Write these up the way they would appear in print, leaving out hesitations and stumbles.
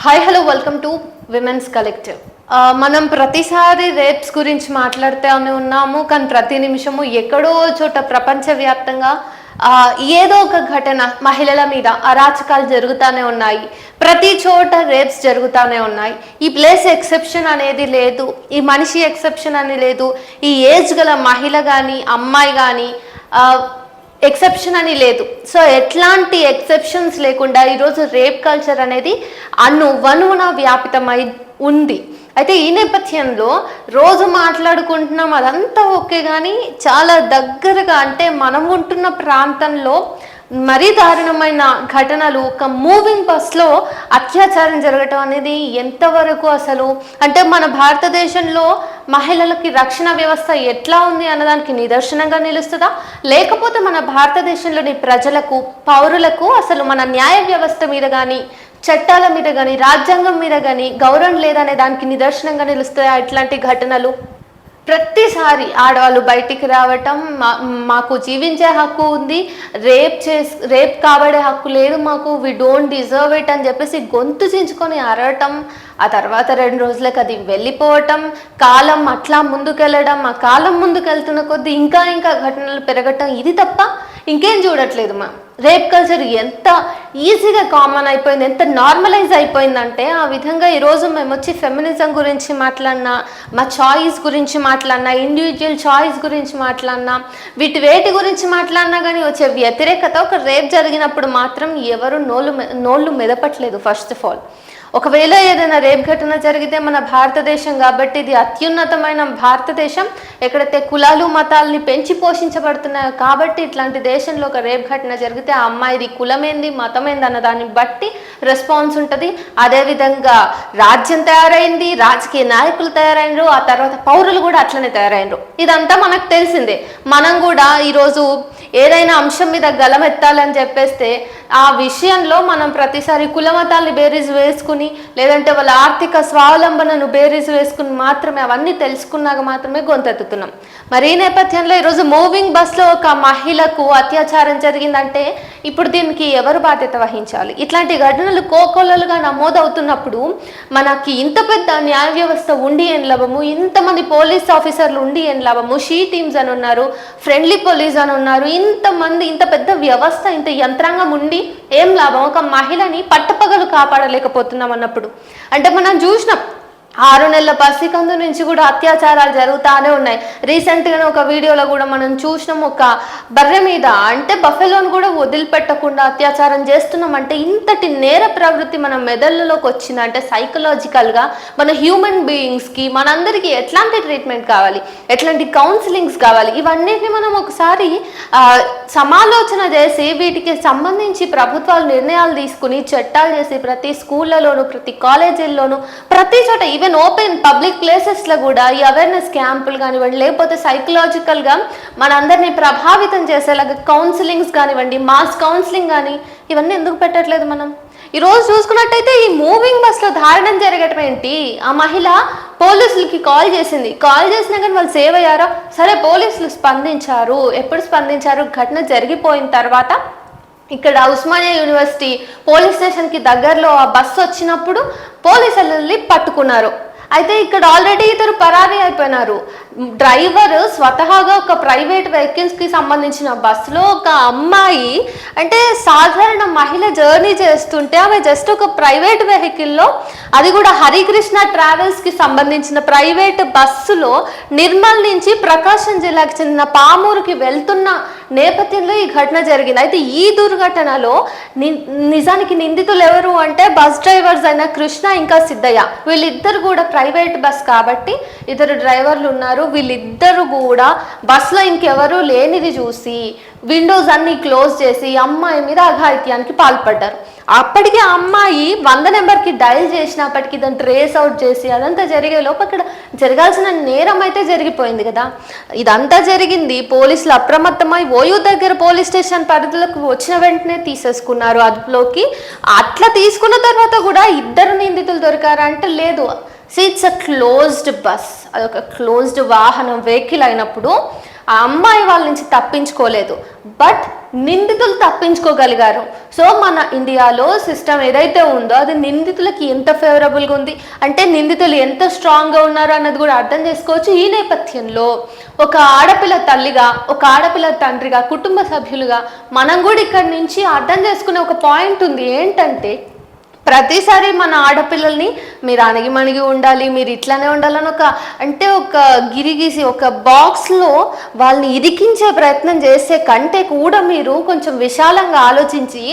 Hi hello welcome to women's collective. మనం ప్రతిసారి rapes గురించి మాట్లాడుతూనే ఉన్నాము, కానీ ప్రతి నిమిషము ఎక్కడో చోట ప్రపంచవ్యాప్తంగా ఏదో ఒక ఘటన మహిళల మీద అరాచకాలు జరుగుతూనే ఉన్నాయి. ప్రతి చోట రేప్స్ జరుగుతూనే ఉన్నాయి. ఈ ప్లేస్ ఎక్సెప్షన్ అనేది లేదు, ఈ మనిషి ఎక్సెప్షన్ అని లేదు, ఈ ఏజ్ గల మహిళ కానీ అమ్మాయి కానీ ఎక్సెప్షన్ అని లేదు. సో ఎట్లాంటి ఎక్సెప్షన్స్ లేకుండా ఈరోజు రేప్ కల్చర్ అనేది వనువున వ్యాపితమై ఉంది. అయితే ఈ నేపథ్యంలో రోజు మాట్లాడుకుంటున్నాం, అదంతా ఓకే, కానీ చాలా దగ్గరగా అంటే మనం ఉంటున్న ప్రాంతంలో మరీ దారుణమైన ఘటనలు, ఒక మూవింగ్ బస్లో అత్యాచారం జరగటం అనేది ఎంతవరకు అసలు అంటే మన భారతదేశంలో మహిళలకి రక్షణ వ్యవస్థ ఎట్లా ఉంది అన్నదానికి నిదర్శనంగా నిలుస్తుందా, లేకపోతే మన భారతదేశంలోని ప్రజలకు పౌరులకు అసలు మన న్యాయ వ్యవస్థ మీద కానీ చట్టాల మీద కానీ రాజ్యాంగం మీద కానీ గౌరవం లేదనే దానికి నిదర్శనంగా నిలుస్తాయా ఇట్లాంటి ఘటనలు? ప్రతిసారి ఆడవాళ్ళు బయటికి రావటం, మాకు జీవించే హక్కు ఉంది, రేప్ కాబడే హక్కు లేదు మాకు, వి డోంట్ డిజర్వ్ ఇట్ అని చెప్పేసి గొంతు చించుకొని అరవటం, ఆ తర్వాత 2 రోజులకు అది వెళ్ళిపోవటం, కాలం అట్లా ముందుకెళ్ళడం, ఆ కాలం ముందుకెళ్తున్న కొద్దీ ఇంకా ఇంకా ఘటనలు పెరగటం, ఇది తప్ప ఇంకేం చూడట్లేదు. రేప్ కల్చర్ ఎంత ఈజీగా కామన్ అయిపోయింది, ఎంత నార్మలైజ్ అయిపోయిందంటే ఆ విధంగా ఈరోజు మేము వచ్చి ఫెమినిజం గురించి మాట్లాడినా, మా చాయిస్ గురించి మాట్లాడినా, ఇండివిజువల్ చాయిస్ గురించి మాట్లాడినా, వేటి గురించి మాట్లాడినా కానీ వచ్చే వ్యతిరేకత ఒక రేప్ జరిగినప్పుడు మాత్రం ఎవరు నోళ్ళు మెదపట్లేదు. ఫస్ట్ ఆఫ్ ఆల్, ఒకవేళ ఏదైనా రేప్ ఘటన జరిగితే మన భారతదేశం కాబట్టి ఇది అత్యున్నతమైన భారతదేశం, ఎక్కడైతే కులాలు మతాలని పెంచి పోషించబడుతున్నాయో కాబట్టి ఇట్లాంటి దేశంలో ఒక రేప్ ఘటన జరిగితే ఆ అమ్మాయిది కులమేంది మతమేంది అన్న దాన్ని బట్టి రెస్పాన్స్ ఉంటుంది. అదేవిధంగా రాజ్యం తయారైంది, రాజకీయ నాయకులు తయారైనరు, ఆ తర్వాత పౌరులు కూడా అట్లనే తయారైనరు. ఇదంతా మనకు తెలిసిందే. మనం కూడా ఈరోజు ఏదైనా అంశం మీద గలమెత్తాలని చెప్పేస్తే ఆ విషయంలో మనం ప్రతిసారి కులమతాల్ని బేరీజు వేసుకుని, లేదంటే వాళ్ళ ఆర్థిక స్వావలంబనను బేరీజు వేసుకుని మాత్రమే అవన్నీ తెలుసుకున్నాక మాత్రమే గొంతెత్తుతున్నాం. మరి ఈ నేపథ్యంలో ఈరోజు మూవింగ్ బస్లో ఒక మహిళకు అత్యాచారం జరిగిందంటే ఇప్పుడు దీనికి ఎవరు బాధ్యత వహించాలి? ఇట్లాంటి ఘటనలు కోకొల్లలుగా నమోదవుతున్నప్పుడు మనకి ఇంత పెద్ద న్యాయ వ్యవస్థ ఉండి ఏం లాభము, ఇంతమంది పోలీస్ ఆఫీసర్లు ఉండి ఏం లాభము, షీ టీమ్స్ అని ఉన్నారు, ఫ్రెండ్లీ పోలీస్ అని ఉన్నారు, ఇంతమంది, ఇంత పెద్ద వ్యవస్థ, ఇంత యంత్రాంగం ఉండి ఏం లాభం? ఒక మహిళని పట్టపగలు కాపాడలేకపోతున్నాం అన్నప్పుడు అంటే మనం చూసినాం 6 నెలల పసికందు నుంచి కూడా అత్యాచారాలు జరుగుతూనే ఉన్నాయి. రీసెంట్గానే ఒక వీడియోలో కూడా మనం చూసినాం, ఒక బర్రె మీద అంటే బఫెలోను కూడా వదిలిపెట్టకుండా అత్యాచారం చేస్తున్నాం. అంటే ఇంతటి నేర ప్రవృత్తి మన మెదళ్ళలోకి వచ్చిందంటే సైకలాజికల్గా మన హ్యూమన్ బీయింగ్స్కి మనందరికీ ఎట్లాంటి ట్రీట్మెంట్ కావాలి, ఎట్లాంటి కౌన్సిలింగ్స్ కావాలి, ఇవన్నిటిని మనం ఒకసారి సమాలోచన చేసి వీటికి సంబంధించి ప్రభుత్వాలు నిర్ణయాలు తీసుకుని చట్టాలు చేసి ప్రతి స్కూళ్ళలోను, ప్రతి కాలేజీల్లోనూ, ప్రతి చోట ఓపెన్ పబ్లిక్ ప్లేసెస్లో కూడా ఈ అవేర్నెస్ క్యాంపులు కానివ్వండి, లేకపోతే సైకలాజికల్గా మనందరినీ ప్రభావితం చేసేలాగా కౌన్సిలింగ్స్ కానివ్వండి, మాస్ కౌన్సిలింగ్ కానీ ఇవన్నీ ఎందుకు పెట్టట్లేదు మనం? ఈరోజు చూసుకున్నట్టయితే ఈ మూవింగ్ బస్లో దారుణం జరగటం ఏంటి? ఆ మహిళ పోలీసులకి కాల్ చేసింది, కాల్ చేసినా కానీ వాళ్ళు సేవ్ అయ్యారో? సరే, పోలీసులు స్పందించారు. ఎప్పుడు స్పందించారు? ఘటన జరిగిపోయిన తర్వాత ఇక్కడ ఉస్మానియా యూనివర్సిటీ పోలీస్ స్టేషన్కి దగ్గరలో ఆ బస్సు వచ్చినప్పుడు పోలీసులు పట్టుకున్నారు. అయితే ఇక్కడ ఆల్రెడీ ఇద్దరు పరారీ అయిపోయినారు. డ్రైవర్ స్వతహాగా ఒక ప్రైవేట్ వెహికల్స్కి సంబంధించిన బస్సులో ఒక అమ్మాయి అంటే సాధారణ మహిళ జర్నీ చేస్తుంటే ఆమె జస్ట్ ఒక ప్రైవేట్ వెహికల్లో, అది కూడా హరికృష్ణ ట్రావెల్స్కి సంబంధించిన ప్రైవేట్ బస్సులో నిర్మల్ నుంచి ప్రకాశం జిల్లాకి చెందిన పామూరుకి వెళ్తున్న నేపథ్యంలో ఈ ఘటన జరిగింది. అయితే ఈ దుర్ఘటనలో నిజానికి నిందితులు ఎవరు అంటే బస్ డ్రైవర్స్ అయిన కృష్ణ ఇంకా సిద్ధయ్య. వీళ్ళిద్దరు కూడా ప్రైవేట్ బస్ కాబట్టి ఇద్దరు డ్రైవర్లు ఉన్నారు. వీళ్ళిద్దరు కూడా బస్సులో ఇంకెవరు లేనిది చూసి విండోస్ అన్ని క్లోజ్ చేసి అమ్మాయి మీద అఘాయిత్యానికి పాల్పడ్డారు. అప్పటికి ఆ అమ్మాయి 100 నెంబర్కి డయల్ చేసినప్పటికీ దాన్ని ట్రేస్ అవుట్ చేసి అదంతా జరిగే లోపు అక్కడ జరగాల్సిన నేరం అయితే జరిగిపోయింది కదా. ఇదంతా జరిగింది. పోలీసులు అప్రమత్తమై ఓయూ దగ్గర పోలీస్ స్టేషన్ పరిధిలోకి వచ్చిన వెంటనే తీసేసుకున్నారు అదుపులోకి. అట్లా తీసుకున్న తర్వాత కూడా 2 నిందితులు దొరికారంటే లేదు. ఇట్స్ అ క్లోజ్డ్ బస్, అదొక క్లోజ్డ్ వాహనం, వెహికల్ అయినప్పుడు ఆ అమ్మాయి వాళ్ళ నుంచి తప్పించుకోలేదు, బట్ నిందితులు తప్పించుకోగలిగారు. సో మన ఇండియాలో సిస్టమ్ ఏదైతే ఉందో అది నిందితులకి ఎంత ఫేవరబుల్గా ఉంది అంటే నిందితులు ఎంత స్ట్రాంగ్గా ఉన్నారు అన్నది కూడా అర్థం చేసుకోవచ్చు. ఈ నేపథ్యంలో ఒక ఆడపిల్ల తల్లిగా, ఒక ఆడపిల్ల తండ్రిగా, కుటుంబ సభ్యులుగా మనం కూడా ఇక్కడి నుంచి అర్థం చేసుకునే ఒక పాయింట్ ఉంది. ఏంటంటే ప్రతిసారి మన ఆడపిల్లల్ని మీరు అణిగిమణిగి ఉండాలి, మీరు ఇట్లానే ఉండాలని ఒక గిరిగీసి ఒక బాక్స్లో వాళ్ళని ఇరికించే ప్రయత్నం చేసే కంటే కూడా మీరు కొంచెం విశాలంగా ఆలోచించి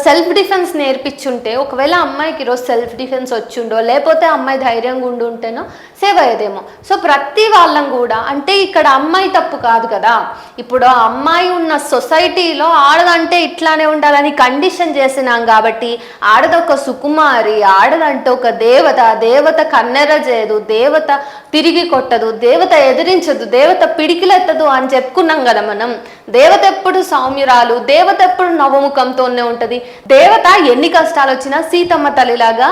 సెల్ఫ్ డిఫెన్స్ నేర్పించుంటే, ఒకవేళ అమ్మాయికి ఈరోజు సెల్ఫ్ డిఫెన్స్ వచ్చిండో లేకపోతే అమ్మాయి ధైర్యంగా ఉండుంటేనో సేవ్ అయ్యేదేమో. సో ప్రతి వాళ్ళం కూడా అంటే ఇక్కడ అమ్మాయి తప్పు కాదు కదా, ఇప్పుడు అమ్మాయి ఉన్న సొసైటీలో ఆడదంటే ఇట్లానే ఉండాలని కండిషన్ చేసినాం కాబట్టి ఆడదొక సుకుమారి, ఆడదంటే ఒక దేవత, దేవత కన్నెర చేయదు, దేవత తిరిగి కొట్టదు, దేవత ఎదిరించదు, దేవత పిడికిలెత్తదు అని చెప్పుకున్నాం కదా మనం. దేవత ఎప్పుడు సౌమ్యురాలు, దేవత ఎప్పుడు నవముఖంతోనే ఉంటుంది. దేవత ఎన్ని కష్టాలు వచ్చినా సీతమ్మ తల్లిలాగా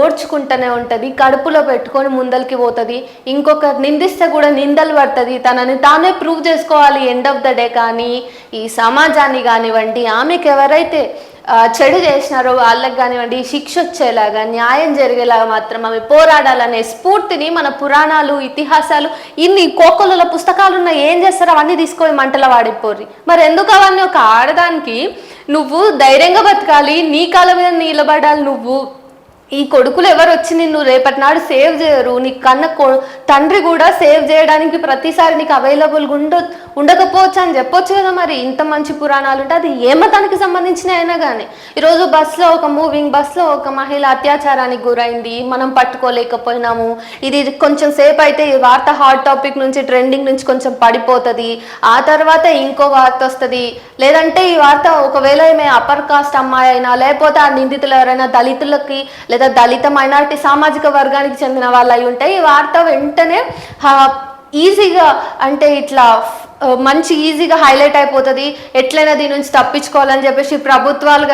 ఓడ్చుకుంటూనే ఉంటుంది, కడుపులో పెట్టుకొని ముందరికి పోతుంది, ఇంకొకరు నిందిస్తే కూడా నిందలు పడుతుంది, తనని తానే ప్రూవ్ చేసుకోవాలి ఎండ్ ఆఫ్ ద డే. కానీ ఈ సమాజాన్ని కానివ్వండి, ఆమెకు ఎవరైతే చెడు చేసినారో వాళ్ళకి కానివ్వండి శిక్ష వచ్చేలాగా, న్యాయం జరిగేలాగా మాత్రం ఆమె పోరాడాలనే స్ఫూర్తిని మన పురాణాలు, ఇతిహాసాలు, ఇన్ని కోకొల్ల పుస్తకాలు ఉన్నాయి, ఏం చేస్తారో అవన్నీ తీసుకొని మంటల వాడిపోర్రి. మరి ఎందుకు అవన్నీ? ఒక ఆడదానికి నువ్వు ధైర్యంగా బతకాలి, నీ కాళ్ళ మీద నిలబడాలి. నువ్వు ఈ కొడుకులు ఎవరు వచ్చి నిన్ను రేపటి నాడు సేవ్ చేయరు, నీ తండ్రి కూడా సేవ్ చేయడానికి ప్రతిసారి నీకు అవైలబుల్గా ఉండకపోవచ్చు అని చెప్పొచ్చు కదా. మరి ఇంత మంచి పురాణాలు ఉంటే అది ఏ మతానికి సంబంధించిన అయినా కానీ, ఈరోజు బస్సులో ఒక మూవింగ్ బస్సులో ఒక మహిళ అత్యాచారానికి గురైంది, మనం పట్టుకోలేకపోయినాము, ఇది కొంచెం సేపు అయితే ఈ వార్త హాట్ టాపిక్ నుంచి ట్రెండింగ్ నుంచి కొంచెం పడిపోతుంది, ఆ తర్వాత ఇంకో వార్త వస్తుంది, లేదంటే ఈ వార్త ఒకవేళ ఏమే అప్పర్ కాస్ట్ అమ్మాయి అయినా లేకపోతే ఆ నిందితులు ఎవరైనా దళితులకి లేదా దళిత మైనారిటీ సామాజిక వర్గానికి చెందిన వాళ్ళు అయి ఉంటే ఈ వార్త వెంటనే ఈజీగా అంటే ఇట్లా మంచి ఈజీగా హైలైట్ అయిపోతుంది, ఎట్లయినా దీని నుంచి తప్పించుకోవాలని చెప్పేసి ప్రభుత్వాలు